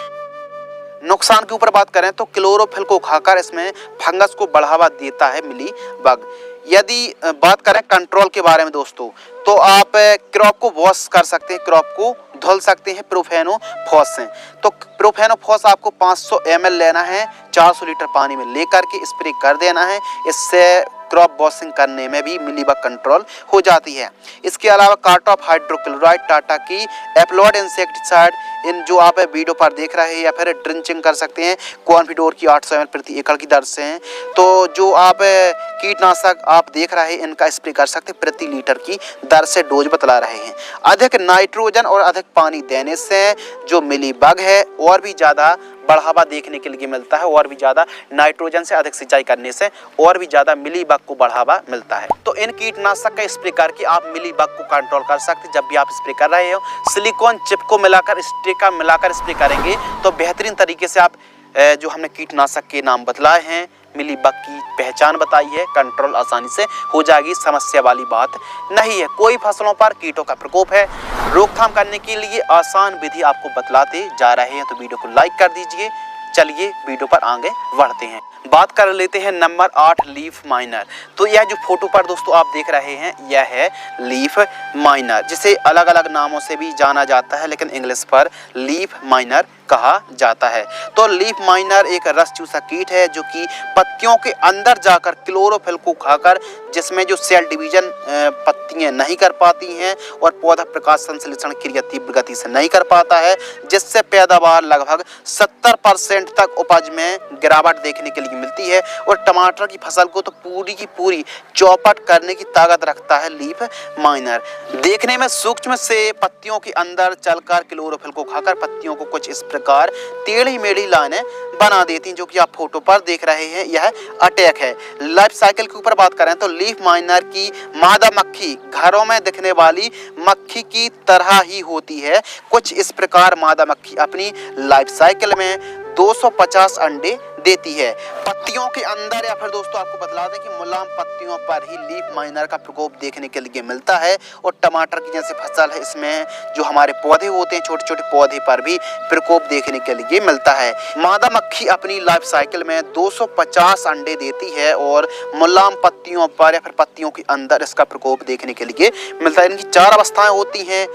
[SPEAKER 1] नुकसान के ऊपर बात करें तो क्लोरोफिल को खाकर इसमें फंगस को बढ़ावा देता है मिली बग। यदि बात करें कंट्रोल के बारे में दोस्तों तो आप क्रॉप को वॉश कर सकते हैं, क्रॉप को धुल सकते हैं प्रोफेनोफॉस से। तो प्रोफेनोफॉस आपको 500 ml लेना है, 400 लीटर पानी में लेकर के स्प्रे कर देना है। इससे क्रॉप वॉशिंग करने में भी मिलीबग कंट्रोल हो जाती है। इसके अलावा कार्टॉप हाइड्रोक्लोराइड, टाटा की एप्लॉयड इंसेक्टिसाइड, इन जो आप वीडियो पर देख रहे हैं या फिर ड्रिंचिंग कर सकते हैं कॉन्फिडोर की 800 ml प्रति एकड़ की दर से हैं। तो जो आप कीटनाशक आप देख रहे हैं इनका स्प्रे कर सकते हैं प्रति लीटर की दर से डोज बतला रहे हैं। अधिक नाइट्रोजन और अधिक पानी देने से जो मिलीबग है और भी ज़्यादा बढ़ावा देखने के लिए मिलता है और भी ज़्यादा नाइट्रोजन से अधिक सिंचाई करने से और भी ज़्यादा मिलीबग को बढ़ावा मिलता है। तो इन कीटनाशक का स्प्रे करके आप मिलीबग को कंट्रोल कर सकते हैं। जब भी आप स्प्रे कर रहे हो सिलिकॉन चिप को मिलाकर स्प्रे करेंगे तो बेहतरीन तरीके से आप जो हमने कीटनाशक के नाम बतलाए हैं, मिलीबग की पहचान बताई है, कंट्रोल आसानी से हो जाएगी। समस्या वाली बात नहीं है। कोई फसलों पर कीटों का प्रकोप है, रोकथाम करने के लिए आसान विधि आपको बतलाते जा रहे हैं, तो वीडियो को लाइक कर दीजिए। चलिए वीडियो पर आगे बढ़ते हैं। बात कर लेते हैं नंबर 8 लीफ माइनर। तो यह जो फोटो पर दोस्तों आप देख रहे हैं यह है लीफ माइनर, जिसे अलग अलग नामों से भी जाना जाता है लेकिन इंग्लिश पर लीफ माइनर कहा जाता है। तो लीफ माइनर एक रस चूसा कीट है जो कि पत्तियों के अंदर जाकर क्लोरोफिल को खाकर, जिसमें जो सेल डिवीजन पत्तियां नहीं कर पाती हैं और पौधा प्रकाश संश्लेषण क्रिया तीव्र गति से नहीं कर पाता है, जिससे पैदावार लगभग 70% तक उपज में गिरावट देखने के लिए मिलती है। और टमाटर की फसल को तो पूरी की पूरी चौपट करने की ताकत रखता है लीफ माइनर। देखने में सूक्ष्म से पत्तियों के अंदर चलकर क्लोरोफिल को खाकर पत्तियों को कुछ इस प्रकार टेढ़ी मेढ़ी लाइनें बना देती हैं, जो कि आप फोटो पर देख रहे हैं यह अटैक है। लाइफ साइकिल के ऊपर बात करें तो लीफ माइनर की मादा मक्खी घरों में दिखने वाली मक्खी की तरह ही होती है। कुछ इस प्रकार मादा मक्खी अपनी लाइफ साइकिल में 250 अंडे देती है पत्तियों के अंदर, या फिर दोस्तों आपको बतला दें कि मुलायम पत्तियों पर ही लीफ माइनर का प्रकोप देखने के लिए मिलता है। और टमाटर की जैसे फसल है इसमें जो हमारे पौधे होते हैं छोटे छोटे पौधे पर भी प्रकोप देखने के लिए मिलता है। मादा मक्खी अपनी लाइफ साइकिल में 250 अंडे देती है और मुलायम पत्तियों पर या फिर पत्तियों के अंदर इसका प्रकोप देखने के लिए मिलता है। इनकी 4 अवस्थाएं होती हैं: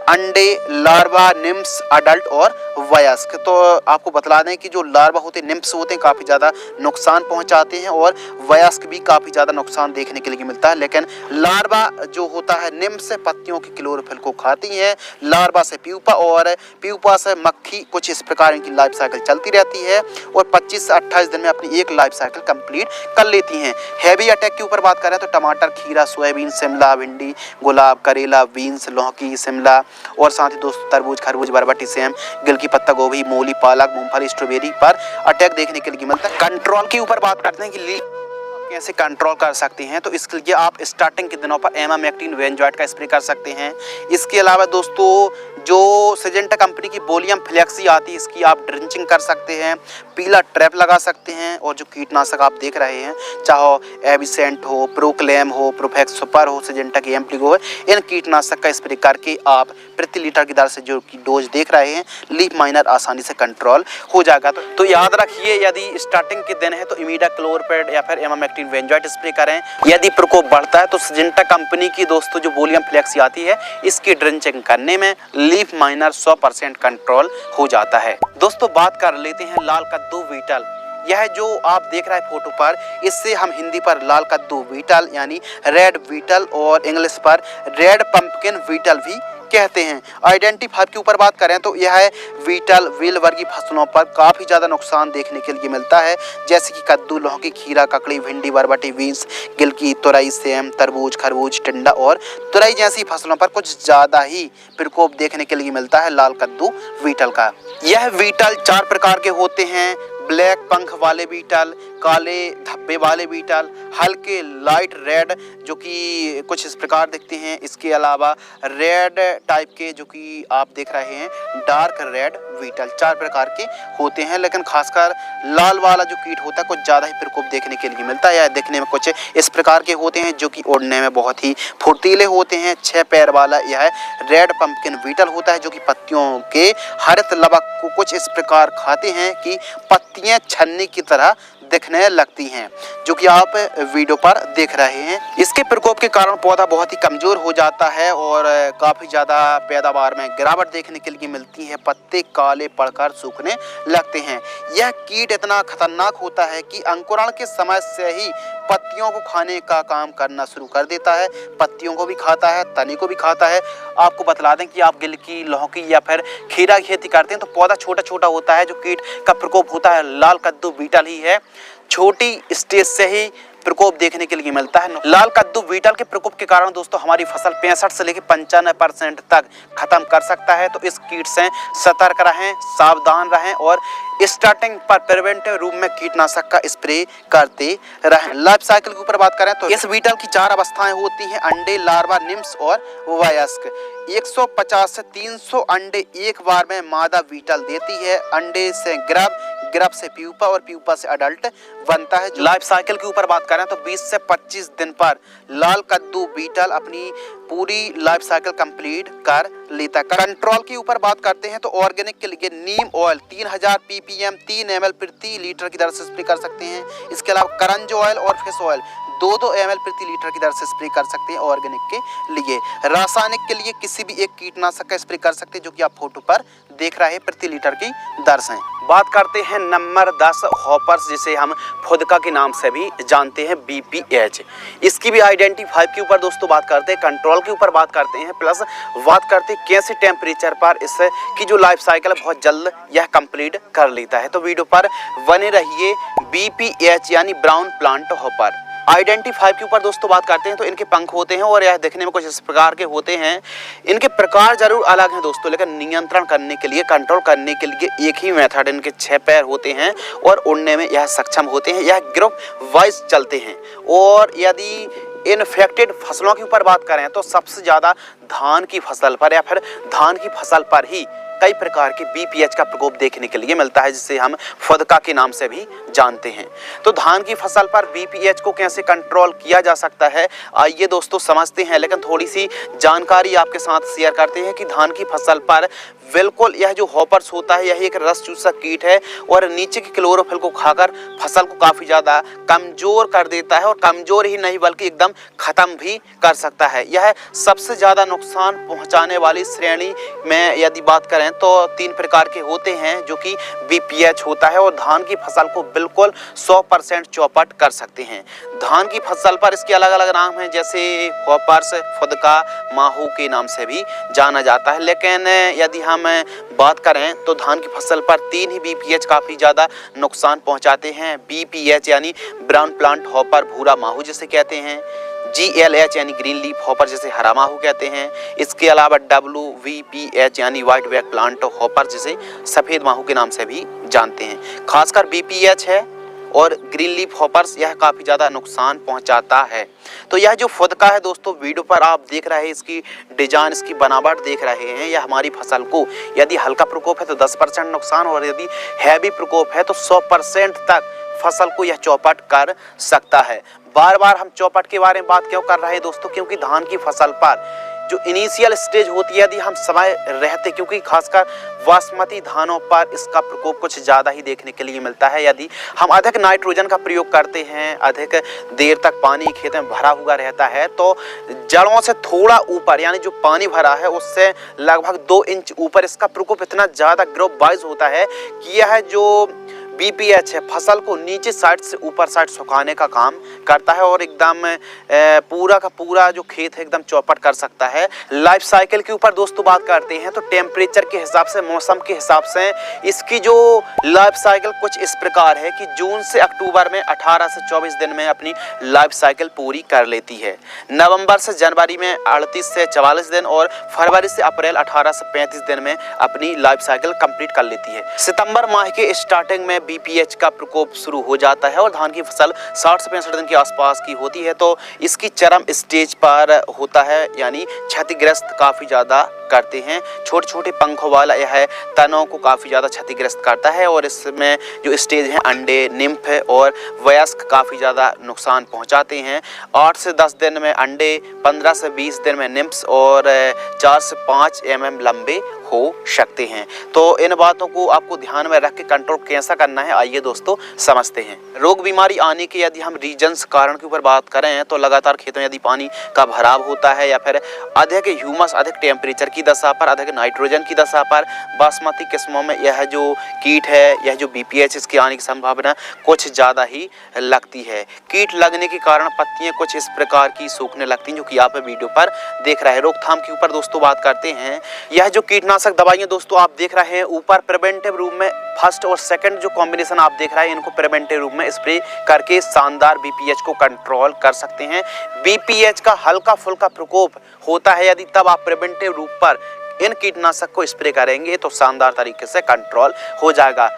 [SPEAKER 1] अंडे, लार्वा, निम्स, अडल्ट और वयस्क। तो आपको बतला दें कि जो लार्वा होते हैं, निम्स होते हैं, काफ़ी ज़्यादा नुकसान पहुंचाते हैं और वयस्क भी काफ़ी ज़्यादा नुकसान देखने के लिए मिलता है। लेकिन लार्वा जो होता है निम्स से पत्तियों की क्लोरोफिल को खाती है, लार्वा से प्यूपा और प्यूपा से मक्खी। कुछ इस प्रकार इनकी लाइफ साइकिल चलती रहती है और 25 से 28 दिन में अपनी एक लाइफ साइकिल कंप्लीट कर लेती हैं। हैवी अटैक के ऊपर बात करें तो टमाटर, खीरा, सोयाबीन, शिमला, भिंडी, गुलाब, करेला, बीन्स, लौकी, शिमला और साथ ही दोस्तों तरबूज, खरबूज, बरबटी, सेम, गिल की पत्ता गोभी, मूली, पालक, मूंगफली, स्ट्रॉबेरी पर अटैक देखने के लिए मिलता है। कंट्रोल के ऊपर बात करते हैं कि लीफ कैसे कंट्रोल कर सकते हैं, तो इसके लिए आप स्टार्टिंग के दिनों पर एमामेक्टिन वेंजॉइट का स्प्रे कर सकते हैं। इसके अलावा दोस्तों जो सिजेंटा कंपनी की बोलियम फ्लेक्सी आती है इसकी आप ड्रिंचिंग कर सकते हैं, पीला ट्रैप लगा सकते हैं। और जो कीटनाशक आप देख रहे हैं चाहे एबिसेंट हो, प्रोक्लेम हो, प्रोफेक्स सुपर हो, सिजेंटा की एम्प्लीगो हो, इन कीटनाशक का स्प्रे करके आप प्रति लीटर की दर से जो की डोज देख रहे हैं लीफ माइनर आसानी से कंट्रोल हो जाएगा। तो याद रखिए यदि स्टार्टिंग के दिन है तो इमीडाक्लोरपिड या फिर एमामेक्टिन एक्टिन बेंजोएट स्प्रे करें। यदि प्रकोप बढ़ता है तो सिजेंटा कंपनी की दोस्तों जो वोलियम फ्लेक्सी आती है इसकी ड्रेंचिंग करने में लीफ माइनर 100% कंट्रोल हो जाता है। दोस्तों बात कर लेते हैं लाल कद्दू बीटल। यह जो आप देख रहे हैं फोटो पर, इससे हम हिंदी पर लाल कद्दू बीटल यानी रेड बीटल और इंग्लिश पर रेड पंपकिन बीटल भी कहते हैं। आइडेंटिटी 5 के ऊपर बात करें तो यह बीटल व्हील वर्गीय फसलों पर काफ़ी ज़्यादा नुकसान देखने के लिए मिलता है, जैसे कि कद्दू, लौकी, खीरा, ककड़ी, भिंडी, बरबटी, बीन्स, गिलकी, तुरई, सेम, तरबूज, खरबूज, टिंडा और तुरई जैसी फसलों पर कुछ ज़्यादा ही प्रकोप देखने के लिए मिलता है लाल कद्दू बीटल का। यह बीटल 4 प्रकार के होते हैं: ब्लैक पंख वाले बीटल, काले धब्बे वाले बीटल, हल्के लाइट रेड जो कि कुछ इस प्रकार दिखते हैं, इसके अलावा रेड टाइप के जो कि आप देख रहे हैं डार्क रेड बीटल। 4 प्रकार के होते हैं, लेकिन खासकर लाल वाला जो कीट होता है कुछ ज़्यादा ही प्रकोप देखने के लिए मिलता है। यह दिखने में कुछ इस प्रकार के होते हैं जो कि उड़ने में बहुत ही फुर्तीले होते हैं। 6 पैर वाला यह रेड पंपकिन बीटल होता है जो कि पत्तियों के हरित लवक को कुछ इस प्रकार खाते हैं कि पत्तियां छन्नी की तरह दिखने लगती हैं, जो कि आप वीडियो पर देख रहे हैं। इसके प्रकोप के कारण पौधा बहुत ही कमजोर हो जाता है और काफ़ी ज़्यादा पैदावार में गिरावट देखने के लिए मिलती है। पत्ते काले पड़कर सूखने लगते हैं। यह कीट इतना खतरनाक होता है कि अंकुरण के समय से ही पत्तियों को खाने का काम करना शुरू कर देता है। पत्तियों को भी खाता है, तने को भी खाता है। आपको बतला दें कि आप गिलकी, लौकी या फिर खीरा की खेती करते हैं तो पौधा छोटा छोटा होता है। जो कीट का प्रकोप होता है लाल कद्दू बीटल ही है। छोटी स्टेज से ही प्रकोप देखने के लिए मिलता है। लाल कद्दू बीटल के प्रकोप के कारण दोस्तों हमारी फसल 65 से लेकर 95% तक खत्म कर सकता है। तो इस कीट से सतर्क रहें, सावधान रहें और स्टार्टिंग पर प्रिवेंटिव रूप में कीटनाशक का स्प्रे करते रहें। लाइफ साइकिल के ऊपर बात करें तो इस बीटल की 4 अवस्थाएं होती हैं: अंडे, लार्वा, निम्स और वयस्क। 150 से 300 अंडे एक बार में मादा बीटल देती है। अंडे से ग्रब, ग्रब से प्यूपा और प्यूपा से अडल्ट बनता है। लाइफ साइकिल के ऊपर बात करें तो 20 से 25 दिन पर लाल कद्दू बीटल अपनी पूरी लाइफ साइकिल कंप्लीट कर लेता है। कंट्रोल के ऊपर बात करते हैं तो ऑर्गेनिक के लिए नीम ऑयल 3000 ppm 3 ml प्रति लीटर की दर से स्प्रे कर सकते हैं। इसके अलावा करंज ऑयल और फिश ऑयल 2-2 ml प्रति लीटर की दर से स्प्रे कर सकते हैं ऑर्गेनिक के लिए। रासायनिक के लिए किसी भी एक कीटनाशक का स्प्रे कर सकते हैं, जो कि आप फोटो पर देख रहे हैं प्रति लीटर की दर से। बात करते हैं नंबर 10 हॉपर्स, जिसे हम फुदका के नाम से भी जानते हैं, BPH। इसकी भी आइडेंटिटी 5 के ऊपर दोस्तों बात करते हैं, कंट्रोल के ऊपर बात करते हैं, प्लस बात करते हैं कैसे टेम्परेचर पर इसकी जो लाइफ साइकिल है बहुत जल्द यह कंप्लीट कर लेता है। तो वीडियो पर बने रहिए। BPH यानी ब्राउन प्लांट हॉपर। आइडेंटिटी 5 के ऊपर दोस्तों बात करते हैं तो इनके पंख होते हैं और यह दिखने में कुछ इस प्रकार के होते हैं। इनके प्रकार जरूर अलग हैं दोस्तों, लेकिन नियंत्रण करने के लिए, कंट्रोल करने के लिए एक ही मेथड। इनके 6 पैर होते हैं और उड़ने में यह सक्षम होते हैं। यह ग्रुप वाइज चलते हैं। और यदि इन्फेक्टेड फसलों के ऊपर बात करें तो सबसे ज़्यादा धान की फसल पर या फिर धान की फसल पर ही कई प्रकार के BPH का प्रकोप देखने के लिए मिलता है, जिसे हम फुदका के नाम से भी जानते हैं। तो धान की फसल पर BPH को कैसे कंट्रोल किया जा सकता है, आइए दोस्तों समझते हैं। लेकिन थोड़ी सी जानकारी आपके साथ शेयर करते हैं कि धान की फसल पर बिल्कुल यह जो हॉपर्स होता है यह एक रस चूसक कीट है और नीचे की क्लोरोफिल को खाकर फसल को काफ़ी ज़्यादा कमज़ोर कर देता है और कमज़ोर ही नहीं बल्कि एकदम ख़त्म भी कर सकता है। यह सबसे ज़्यादा नुकसान पहुंचाने वाली श्रेणी में यदि बात करें तो 3 प्रकार के होते हैं, जो कि BPH होता है और धान की फसल को बिल्कुल 100% चौपट कर सकते हैं। धान की फसल पर इसके अलग अलग नाम हैं, जैसे हॉपर्स, फुदका, माहू के नाम से भी जाना जाता है। लेकिन यदि हम बात करें तो धान की फसल पर 3 ही BPH काफ़ी ज़्यादा नुकसान पहुंचाते हैं। BPH यानी ब्राउन प्लांट हॉपर, भूरा माहू जिसे कहते हैं। GLH यानी ग्रीन लीफ हॉपर, जिसे हरा माहू कहते हैं। इसके अलावा WVPH यानी व्हाइट बैक प्लांट हॉपर, जिसे सफ़ेद माहू के नाम से भी जानते हैं। खासकर BPH है और ग्रीन लीफ हॉपर्स यह काफ़ी ज़्यादा नुकसान पहुंचाता है। तो यह जो फुदका है दोस्तों वीडियो पर आप देख रहे हैं, इसकी डिजाइन, इसकी बनावट देख रहे हैं, यह हमारी फसल को यदि हल्का प्रकोप है तो 10% नुकसान और यदि हैवी प्रकोप है तो 100% तक फसल को यह चौपट कर सकता है। बार बार हम चौपट के बारे में बात क्यों कर रहे हैं दोस्तों, क्योंकि धान की फसल पर जो इनिशियल स्टेज होती है यदि हम समय रहते, क्योंकि खासकर बासमती धानों पर इसका प्रकोप कुछ ज़्यादा ही देखने के लिए मिलता है। यदि हम अधिक नाइट्रोजन का प्रयोग करते हैं, अधिक देर तक पानी खेत में भरा हुआ रहता है, तो जड़ों से थोड़ा ऊपर यानी जो पानी भरा है उससे लगभग 2 इंच ऊपर इसका प्रकोप इतना ज़्यादा ग्रोथ वाइज होता है कि यह जो BPH है फसल को नीचे साइड से ऊपर साइड सुखाने का काम करता है और एकदम पूरा का पूरा जो खेत है एकदम चौपट कर सकता है। लाइफ साइकिल के ऊपर दोस्तों बात करते हैं तो टेम्परेचर के हिसाब से, मौसम के हिसाब से इसकी जो लाइफ साइकिल कुछ इस प्रकार है कि जून से अक्टूबर में 18 से 24 दिन में अपनी लाइफ साइकिल पूरी कर लेती है। नवंबर से जनवरी में 38 से 44 दिन और फरवरी से अप्रैल 18 से 35 दिन में अपनी लाइफ साइकिल कंप्लीट कर लेती है। सितंबर माह के स्टार्टिंग में BPH का प्रकोप शुरू हो जाता है और धान की फसल 60 से 65 दिन के आसपास की होती है, तो इसकी चरम स्टेज पर होता है यानी क्षतिग्रस्त काफ़ी ज़्यादा करते हैं। छोटे छोटे पंखों वाला यह तनों को काफ़ी ज़्यादा क्षतिग्रस्त करता है और इसमें जो स्टेज हैं अंडे, निम्फ और वयस्क काफ़ी ज़्यादा नुकसान पहुंचाते हैं। 8 से 10 दिन में अंडे, 15 से 20 दिन में निम्फ्स और 4 से 5 mm लंबे हो सकते हैं। तो इन बातों को आपको ध्यान में रख के कंट्रोल कैसा करना है आइए दोस्तों समझते हैं। रोग बीमारी आने के यदि हम रीजन्स कारण के ऊपर बात करें तो लगातार खेतों में यदि पानी का भराव होता है या फिर अधिक ह्यूमस, अधिक टेम्परेचर की दशा पर, अधिक नाइट्रोजन की दशा पर बासमती किस्मों में यह जो कीट है, यह जो BPH इसके आने की संभावना कुछ ज़्यादा ही लगती है। कीट लगने के कारण पत्तियां कुछ इस प्रकार की सूखने लगती हैं जो कि आप वीडियो पर देख रहे हैं। रोकथाम के ऊपर दोस्तों बात करते हैं। यह जो कीटनाशक दवाइयां दोस्तों आप देख रहे हैं ऊपर प्रिवेंटिव रूप में फर्स्ट और सेकंड जो कॉम्बिनेशन आप देख रहे हैं इनको प्रिवेंटिव रूप में स्प्रे करके शानदार BPH को कंट्रोल कर सकते हैं। BPH का हल्का फुल्का प्रकोप होता है यदि तब आप प्रिवेंटिव रूप पर इन कीटनाशक को स्प्रे करेंगे तो शानदार तरीके से कंट्रोल हो जाएगा।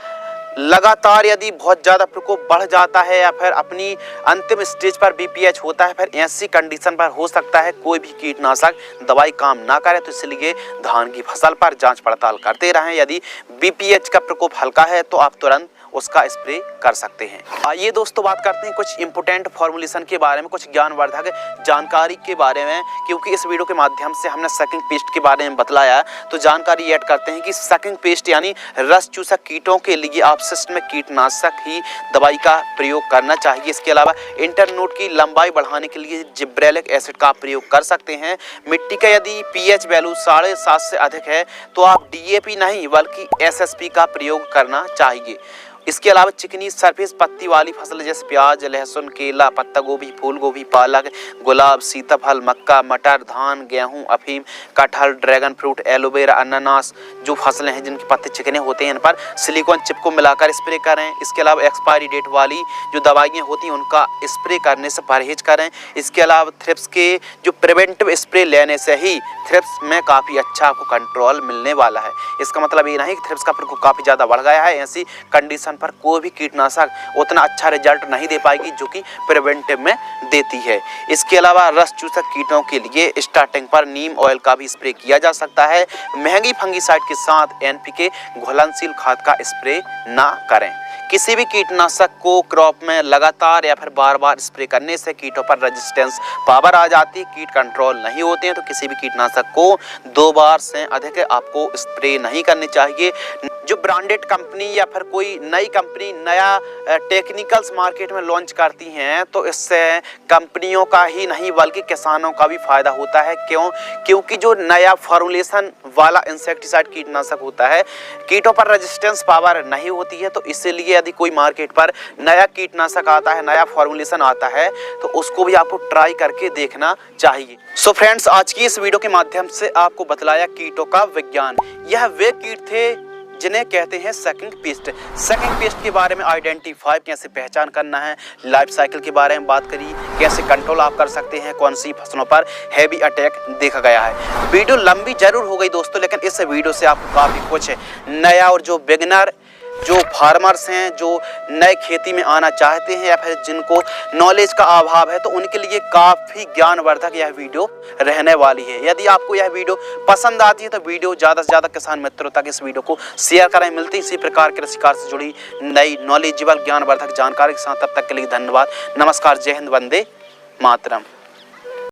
[SPEAKER 1] लगातार यदि बहुत ज़्यादा प्रकोप बढ़ जाता है या फिर अपनी अंतिम स्टेज पर BPH होता है, फिर ऐसी कंडीशन पर हो सकता है कोई भी कीटनाशक दवाई काम ना करे, तो इसलिए धान की फसल पर जांच पड़ताल करते रहें। यदि BPH का प्रकोप हल्का है तो आप तुरंत उसका स्प्रे कर सकते हैं। आइए दोस्तों बात करते हैं कुछ इंपोर्टेंट फॉर्मुलेशन के बारे में, कुछ ज्ञानवर्धक जानकारी के बारे में, क्योंकि इस वीडियो के माध्यम से हमने सकिंग पेस्ट के बारे में बतलाया तो जानकारी ऐड करते हैं कि सकिंग पेस्ट यानी रस चूसक कीटों के लिए आप सिस्टमिक कीटनाशक ही दवाई का प्रयोग करना चाहिए। इसके अलावा इंटरनोड की लंबाई बढ़ाने के लिए जिब्रेलिक एसिड का प्रयोग कर सकते हैं। मिट्टी का यदि pH वैल्यू 7.5 से अधिक है तो आप DAP नहीं बल्कि SSP का प्रयोग करना चाहिए। इसके अलावा चिकनी सरफेस पत्ती वाली फसल जैसे प्याज, लहसुन, केला, पत्ता गोभी, फूल गोभी, पालक, गुलाब, सीताफल, मक्का, मटर, धान, गेहूं, अफीम, कटहल, ड्रैगन फ्रूट, एलोवेरा, अनानास जो फसलें हैं जिनके पत्ते चिकने होते हैं इन पर सिलिकॉन चिप को मिलाकर स्प्रे करें। इसके अलावा एक्सपायरी डेट वाली जो दवाइयाँ होती हैं उनका स्प्रे करने से परहेज करें। इसके अलावा थ्रिप्स के जो प्रिवेंटिव स्प्रे लेने से ही थ्रिप्स में काफ़ी अच्छा आपको कंट्रोल मिलने वाला है। इसका मतलब ये नहीं कि थ्रिप्स का प्रकोप काफ़ी ज़्यादा बढ़ गया है, ऐसी कंडीशन पर कोई भी कीटनाशक उतना अच्छा रिजल्ट नहीं दे पाएगी जो कि प्रिवेंटिव में देती है। इसके अलावा रस चूसक कीटों के लिए स्टार्टिंग पर नीम ऑयल का भी स्प्रे किया जा सकता है। महंगी फंगीसाइड के साथ NPK घुलनशील खाद का स्प्रे ना करें। किसी भी कीटनाशक को क्रॉप में लगातार या फिर बार बार स्प्रे करने से कीटों पर रेजिस्टेंस पावर आ जाती है, कीट कंट्रोल नहीं होते हैं, तो किसी भी कीटनाशक को 2 बार से अधिक आपको स्प्रे नहीं करनी चाहिए। जो ब्रांडेड कंपनी या फिर कोई नई कंपनी नया टेक्निकल्स मार्केट में लॉन्च करती हैं तो इससे कंपनियों का ही नहीं बल्कि किसानों का भी फायदा होता है। क्योंकि जो नया फॉर्मुलेशन वाला इंसेक्टिसाइड कीटनाशक होता है कीटों पर रेजिस्टेंस पावर नहीं होती है, तो इसीलिए यदि कोई मार्केट पर नया कीटनाशक आता है, नया फॉर्मुलेशन आता है तो उसको भी आपको ट्राई करके देखना चाहिए। सो फ्रेंड्स, आज की इस वीडियो के माध्यम से आपको बतलाया कीटों का विज्ञान। यह वे कीट थे जिन्हें कहते हैं सकिंग पेस्ट। सकिंग पेस्ट के बारे में आइडेंटिफाई कैसे पहचान करना है, लाइफ साइकिल के बारे में बात करी, कैसे कंट्रोल आप कर सकते हैं, कौन सी फसलों पर हैवी अटैक देखा गया है। वीडियो लंबी जरूर हो गई दोस्तों, लेकिन इस वीडियो से आपको काफ़ी कुछ नया और जो बिगिनर जो फार्मर्स हैं, जो नए खेती में आना चाहते हैं या फिर जिनको नॉलेज का अभाव है, तो उनके लिए काफ़ी ज्ञानवर्धक यह वीडियो रहने वाली है। यदि आपको यह वीडियो पसंद आती है तो वीडियो ज़्यादा से ज़्यादा किसान मित्रों तक इस वीडियो को शेयर करें। मिलती इसी प्रकार के कृषि कार्य से जुड़ी नई नॉलेजेबल ज्ञानवर्धक जानकारी के साथ। तब तक के लिए धन्यवाद। नमस्कार, जय हिंद, वंदे मातरम।